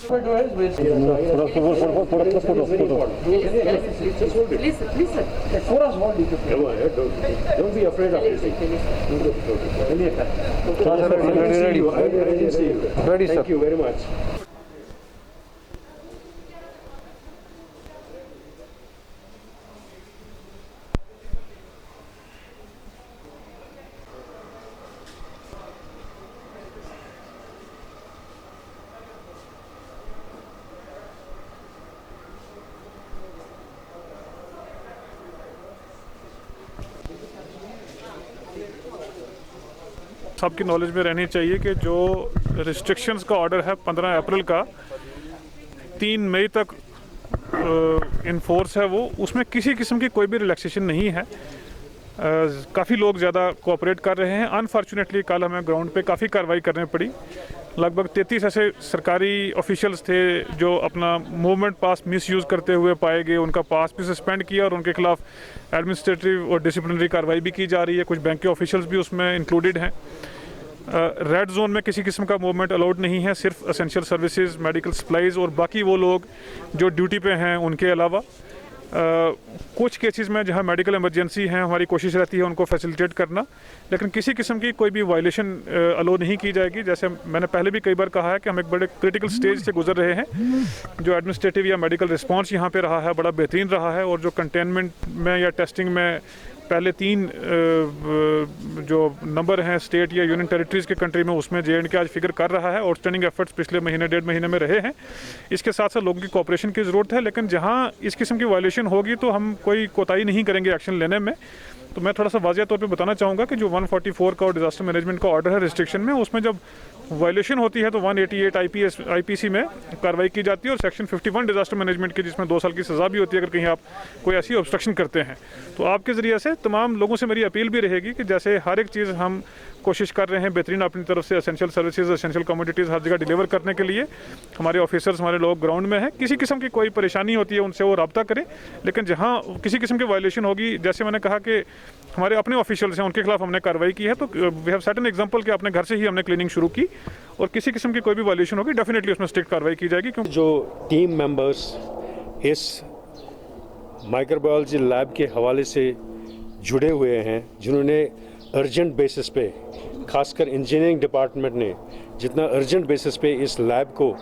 Don't be afraid of this. Ready, sir. Thank you very much. सबकी knowledge में रहनी चाहिए कि जो रिस्ट्रिक्शंस का ऑर्डर है 15 अप्रैल का 3 मई तक इन्फोर्स है, वो उसमें किसी किस्म की कोई भी रिलैक्सेशन नहीं है। काफ़ी लोग ज़्यादा कोऑपरेट कर रहे हैं। अनफॉर्चुनेटली कल हमें ग्राउंड पे काफ़ी कार्रवाई करनी पड़ी। लगभग 33 ऐसे सरकारी ऑफिशियल्स थे जो अपना मूवमेंट पास मिसयूज़ करते हुए पाए गए। उनका पास भी सस्पेंड किया और उनके खिलाफ एडमिनिस्ट्रेटिव और डिसिप्लिनरी कार्रवाई भी की जा रही है। कुछ बैंक के ऑफिशियल्स भी उसमें इंक्लूडेड हैं। रेड जोन में किसी किस्म का मूवमेंट अलाउड नहीं है, सिर्फ एसेंशियल सर्विसेज, मेडिकल सप्लाईज़ और बाकी वो लोग जो ड्यूटी पे हैं उनके अलावा। कुछ केसेस में जहां मेडिकल इमरजेंसी हैं हमारी कोशिश रहती है उनको फैसिलिटेट करना, लेकिन किसी किस्म की कोई भी वायलेशन अलो नहीं की जाएगी। जैसे मैंने पहले भी कई बार कहा है कि हम एक बड़े क्रिटिकल स्टेज से गुजर रहे हैं। जो एडमिनिस्ट्रेटिव या मेडिकल रिस्पांस यहाँ पे रहा है बड़ा बेहतरीन रहा है, और जो कंटेनमेंट में या टेस्टिंग में पहले 3 जो नंबर हैं स्टेट या यूनियन टेरिटरीज़ के कंट्री में, उसमें J&K आज फिगर कर रहा है। आउटस्टैंडिंग एफर्ट्स पिछले महीने 1.5 महीने में रहे हैं। इसके साथ साथ लोगों की कोऑपरेशन की ज़रूरत है, लेकिन जहां इस किस्म की वायलेशन होगी तो हम कोई कोताही नहीं करेंगे एक्शन लेने में। तो मैं थोड़ा सा वाज़िया तौर पे बताना चाहूँगा कि जो 144 का और डिज़ास्टर मैनेजमेंट का ऑर्डर है रिस्ट्रिक्शन में, उसमें जब वायलेशन होती है तो 188 IPC में कार्रवाई की जाती है, और सेक्शन 51 डिज़ास्टर मैनेजमेंट की जिसमें 2 साल की सज़ा भी होती है अगर कहीं आप कोई ऐसी ऑब्स्ट्रक्शन करते हैं। तो आपके ज़रिए से तमाम लोगों से मेरी अपील भी रहेगी कि जैसे हर एक चीज़ हम कोशिश कर रहे हैं बेहतरीन अपनी तरफ से एसेंशियल सर्विसेज, एसेंशियल कमोडिटीज़ हर जगह डिलीवर करने के लिए, हमारे ऑफिसर्स, हमारे लोग ग्राउंड में हैं। किसी किस्म की कोई परेशानी होती है उनसे वो रब्ता करें, लेकिन जहाँ किसी किस्म की वायलेशन होगी, जैसे मैंने कहा कि हमारे अपने ऑफिशियल्स हैं उनके खिलाफ हमने कार्रवाई की है, तो we have set an example कि अपने घर से ही हमने क्लीनिंग शुरू की, और किसी किस्म की कोई भी वायलेशन होगी डेफिनेटली उसमें स्ट्रिक्ट कार्रवाई की जाएगी। क्योंकि जो टीम मेंबर्स इस माइक्रोबायोलॉजी लैब के हवाले से जुड़े हुए हैं, जिन्होंने अर्जेंट बेसिस पे, खासकर इंजीनियरिंग डिपार्टमेंट ने जितना अर्जेंट बेसिस पे इस लैब को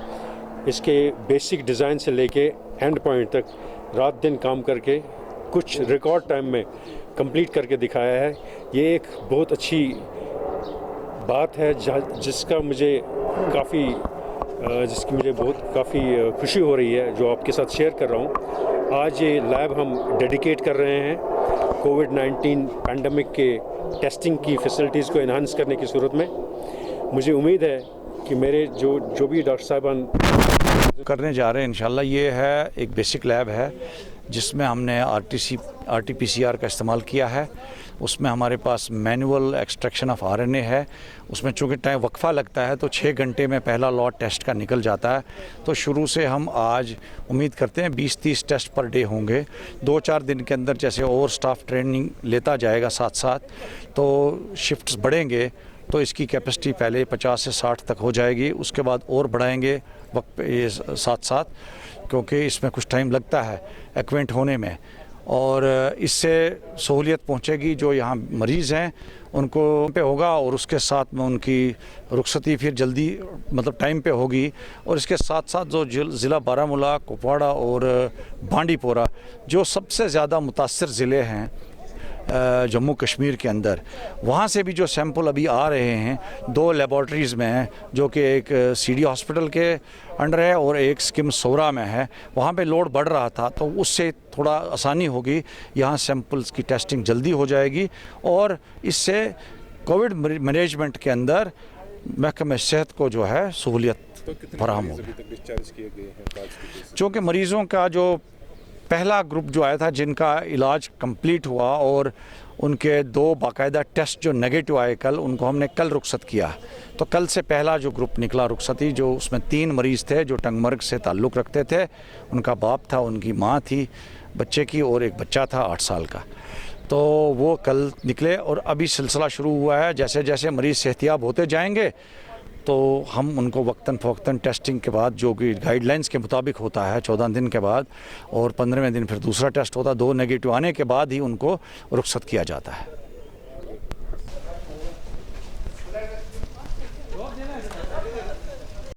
इसके बेसिक डिज़ाइन से लेके एंड पॉइंट तक रात दिन काम करके कुछ रिकॉर्ड टाइम में कंप्लीट करके दिखाया है, ये एक बहुत अच्छी बात है जिसकी मुझे बहुत काफ़ी खुशी हो रही है, जो आपके साथ शेयर कर रहा हूँ। आज ये लैब हम डेडिकेट कर रहे हैं कोविड-19 पैंडमिक के टेस्टिंग की फैसिलिटीज़ को इन्हांस करने की सूरत में। मुझे उम्मीद है कि मेरे जो भी डॉक्टर साहबान करने जा रहे हैं इंशाल्लाह, ये है एक बेसिक लैब है जिसमें हमने RT-PCR का इस्तेमाल किया है। उसमें हमारे पास मैनुअल एक्सट्रैक्शन ऑफ RNA है। उसमें चूँकि टाइम वक्फा लगता है तो 6 घंटे में पहला लॉट टेस्ट का निकल जाता है। तो शुरू से हम आज उम्मीद करते हैं 20-30 टेस्ट पर डे होंगे। 2-4 दिन के अंदर जैसे और स्टाफ ट्रेनिंग लेता जाएगा साथ साथ, तो शिफ्ट्स बढ़ेंगे तो इसकी कैपेसिटी पहले 50 से 60 तक हो जाएगी। उसके बाद और बढ़ाएंगे वक्त ये साथ साथ, क्योंकि इसमें कुछ टाइम लगता है एक्वेंट होने में, और इससे सहूलियत पहुंचेगी जो यहाँ मरीज़ हैं उनको पे होगा, और उसके साथ में उनकी रुखसती फिर जल्दी मतलब टाइम पे होगी। और इसके साथ साथ जो ज़िला बारामूला, कुपवाड़ा और बांडीपोरा जो सबसे ज़्यादा मुतासर ज़िले हैं जम्मू कश्मीर के अंदर, वहाँ से भी जो सैंपल अभी आ रहे हैं 2 लेबॉर्ट्रीज़ में हैं, जो कि एक CD हॉस्पिटल के अंडर है और एक स्किम सोरा में है। वहाँ पे लोड बढ़ रहा था तो उससे थोड़ा आसानी होगी, यहाँ सैंपल्स की टेस्टिंग जल्दी हो जाएगी, और इससे कोविड मैनेजमेंट के अंदर महकमे सेहत को जो है सहूलियत फराहम होगी। चूँकि मरीज़ों का जो पहला ग्रुप जो आया था जिनका इलाज कंप्लीट हुआ और उनके 2 बाकायदा टेस्ट जो नेगेटिव आए कल, उनको हमने कल रुखसत किया। तो कल से पहला जो ग्रुप निकला रुखसती, जो उसमें 3 मरीज़ थे जो टंगमर्ग से ताल्लुक़ रखते थे। उनका बाप था, उनकी माँ थी बच्चे की, और एक बच्चा था 8 साल का। तो वो कल निकले और अभी सिलसिला शुरू हुआ है। जैसे जैसे मरीज़ सेहतियाब होते जाएंगे तो हम उनको वक्तन फ़वक्तन टेस्टिंग के बाद जो कि गाइडलाइंस के मुताबिक होता है 14 दिन के बाद, और 15वें दिन फिर दूसरा टेस्ट होता है, 2 नेगेटिव आने के बाद ही उनको रुखसत किया जाता है।